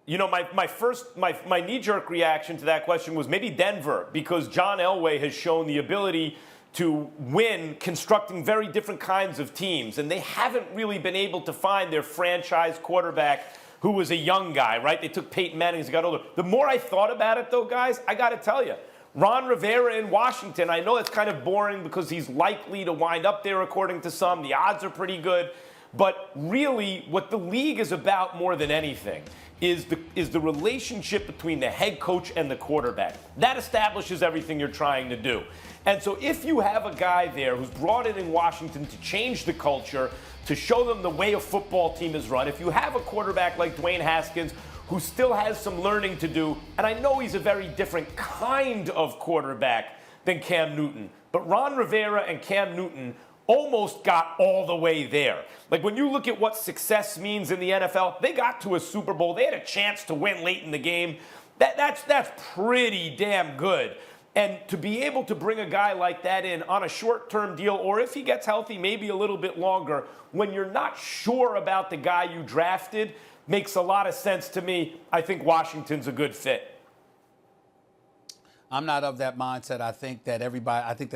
You know, my knee-jerk reaction to that question was maybe Denver, because John Elway has shown the ability to win constructing very different kinds of teams, and they haven't really been able to find their franchise quarterback who was a young guy, right? They took Peyton Manning as he got older. The more I thought about it, though, guys, I got to tell you, Ron Rivera in Washington, I know it's kind of boring because he's likely to wind up there according to some. The odds are pretty good. But really, what the league is about more than anything is the relationship between the head coach and the quarterback. That establishes everything you're trying to do. And so if you have a guy there who's brought in Washington to change the culture, to show them the way a football team is run, if you have a quarterback like Dwayne Haskins who still has some learning to do, and I know he's a very different kind of quarterback than Cam Newton, but Ron Rivera and Cam Newton almost got all the way there. Like, when you look at what success means in the NFL, they got to a Super Bowl. They had a chance to win late in the game. That's pretty damn good. And to be able to bring a guy like that in on a short-term deal, or if he gets healthy, maybe a little bit longer, when you're not sure about the guy you drafted, makes a lot of sense to me. I think Washington's a good fit. I'm not of that mindset. I think that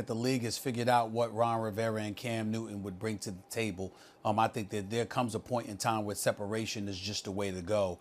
the league has figured out what Ron Rivera and Cam Newton would bring to the table. I think that there comes a point in time where separation is just the way to go.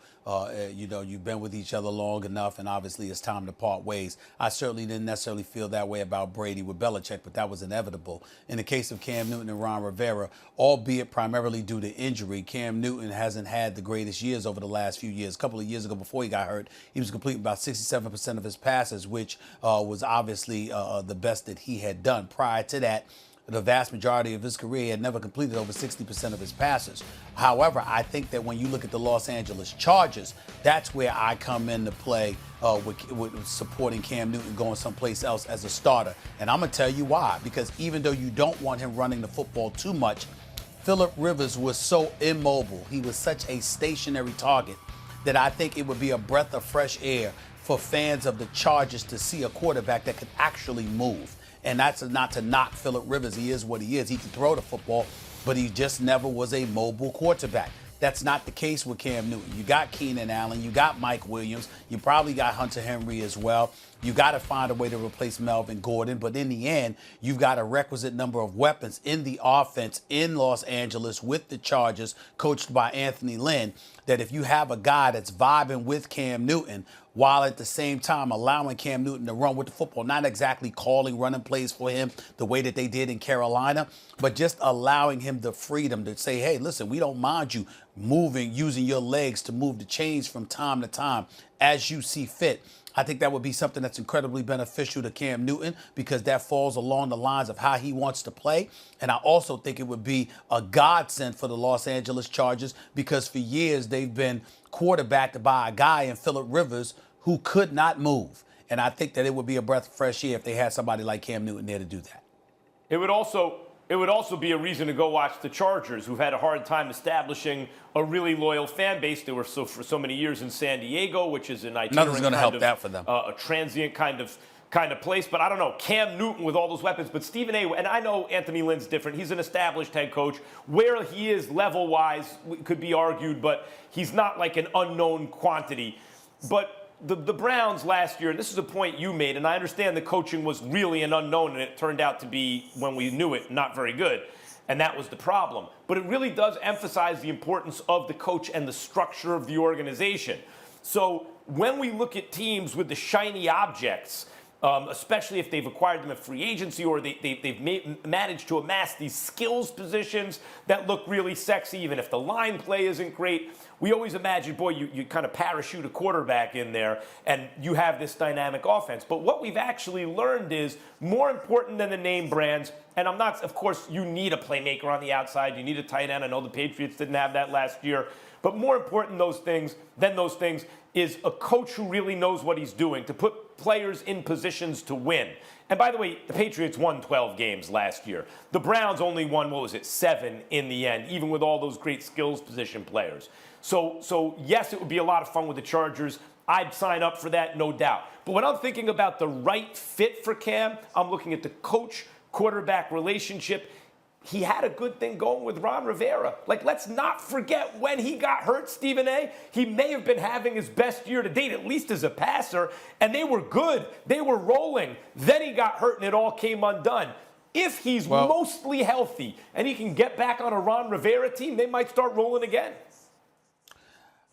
You've been with each other long enough, and obviously it's time to part ways. I certainly didn't necessarily feel that way about Brady with Belichick, but that was inevitable. In the case of Cam Newton and Ron Rivera, albeit primarily due to injury, Cam Newton hasn't had the greatest years over the last few years. A couple of years ago, before he got hurt, he was completing about 67% of his passes, which was obviously the best that he had done. Prior to that, the vast majority of his career, he had never completed over 60% of his passes. However, I think that when you look at the Los Angeles Chargers, that's where I come into play with supporting Cam Newton going someplace else as a starter. And I'm going to tell you why. Because even though you don't want him running the football too much, Phillip Rivers was so immobile. He was such a stationary target that I think it would be a breath of fresh air for fans of the Chargers to see a quarterback that could actually move. And that's not to knock Phillip Rivers. He is what he is. He can throw the football, but he just never was a mobile quarterback. That's not the case with Cam Newton. You got Keenan Allen. You got Mike Williams. You probably got Hunter Henry as well. You got to find a way to replace Melvin Gordon. But in the end, you've got a requisite number of weapons in the offense in Los Angeles with the Chargers, coached by Anthony Lynn, that if you have a guy that's vibing with Cam Newton, while at the same time allowing Cam Newton to run with the football, not exactly calling running plays for him the way that they did in Carolina, but just allowing him the freedom to say, hey, listen, we don't mind you moving, using your legs to move the chains from time to time as you see fit. I think that would be something that's incredibly beneficial to Cam Newton because that falls along the lines of how he wants to play. And I also think it would be a godsend for the Los Angeles Chargers because for years they've been quarterbacked by a guy in Phillip Rivers who could not move. And I think that it would be a breath of fresh air if they had somebody like Cam Newton there to do that. It would also be a reason to go watch the Chargers, who've had a hard time establishing a really loyal fan base. They were for so many years in San Diego, which is an itinerant nothing's going to help that for them. A transient kind of place. But I don't know, Cam Newton with all those weapons. But Stephen A. and I know Anthony Lynn's different. He's an established head coach. Where he is level-wise could be argued, but he's not like an unknown quantity. But the Browns last year, and this is a point you made, and I understand the coaching was really an unknown, and it turned out to be, when we knew it, not very good. And that was the problem. But it really does emphasize the importance of the coach and the structure of the organization. So when we look at teams with the shiny objects, especially if they've acquired them at free agency or they've managed to amass these skills positions that look really sexy, even if the line play isn't great, we always imagine, boy, you kind of parachute a quarterback in there and you have this dynamic offense. But what we've actually learned is more important than the name brands, and I'm not, of course, you need a playmaker on the outside, you need a tight end. I know the Patriots didn't have that last year. But more important than those things is a coach who really knows what he's doing, to put players in positions to win. And by the way, the Patriots won 12 games last year. The Browns only won, 7 in the end, even with all those great skills position players. So yes, it would be a lot of fun with the Chargers. I'd sign up for that, no doubt. But when I'm thinking about the right fit for Cam, I'm looking at the coach-quarterback relationship. he had a good thing going with Ron Rivera. Like, let's not forget when he got hurt, Stephen A. He may have been having his best year to date, at least as a passer, and they were good. They were rolling. Then he got hurt, and it all came undone. If he's mostly healthy and he can get back on a Ron Rivera team, they might start rolling again.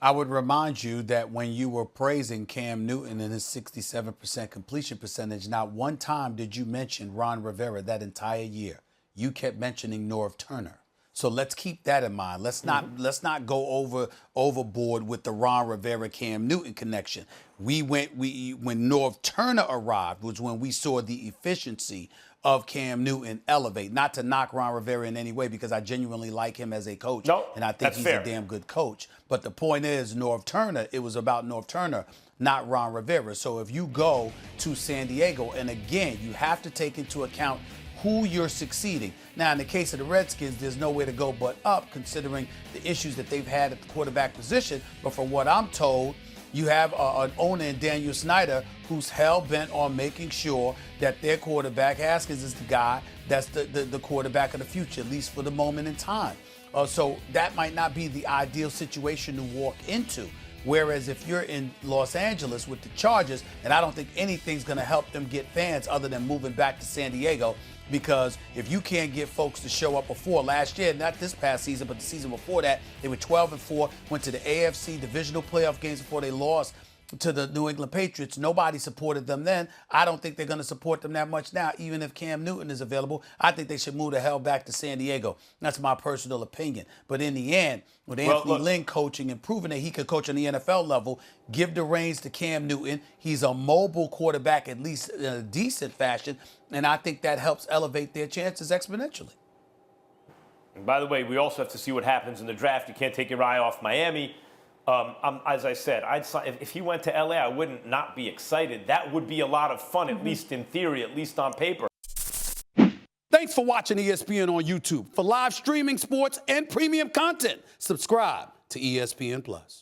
I would remind you that when you were praising Cam Newton and his 67% completion percentage, not one time did you mention Ron Rivera that entire year. You kept mentioning Norv Turner. So let's keep that in mind. Let's not go overboard with the Ron Rivera Cam Newton connection. When Norv Turner arrived was when we saw the efficiency of Cam Newton elevate. Not to knock Ron Rivera in any way, because I genuinely like him as a coach, and I think he's a damn good coach. But the point is, Norv Turner, it was about Norv Turner, not Ron Rivera. So if you go to San Diego, and again, you have to take into account who you're succeeding. Now, in the case of the Redskins, there's nowhere to go but up, considering the issues that they've had at the quarterback position. But from what I'm told, you have an owner in Daniel Snyder who's hell-bent on making sure that their quarterback, Haskins, is the guy that's the quarterback of the future, at least for the moment in time. So that might not be the ideal situation to walk into. Whereas if you're in Los Angeles with the Chargers, and I don't think anything's going to help them get fans other than moving back to San Diego, because if you can't get folks to show up before last year, not this past season, but the season before that, they were 12-4, went to the AFC divisional playoff games before they lost to the New England Patriots. Nobody supported them then. I don't think they're going to support them that much now, even if Cam Newton is available. I think they should move the hell back to San Diego. That's my personal opinion. But in the end, with Anthony Lynn coaching and proving that he could coach on the NFL level, give the reins to Cam Newton. He's a mobile quarterback, at least in a decent fashion, and I think that helps elevate their chances exponentially. And by the way, we also have to see what happens in the draft. You can't take your eye off Miami. As I said, if he went to LA, I wouldn't not be excited. That would be a lot of fun, at least in theory, at least on paper. Thanks for watching ESPN on YouTube. For live streaming, sports, and premium content, subscribe to ESPN+.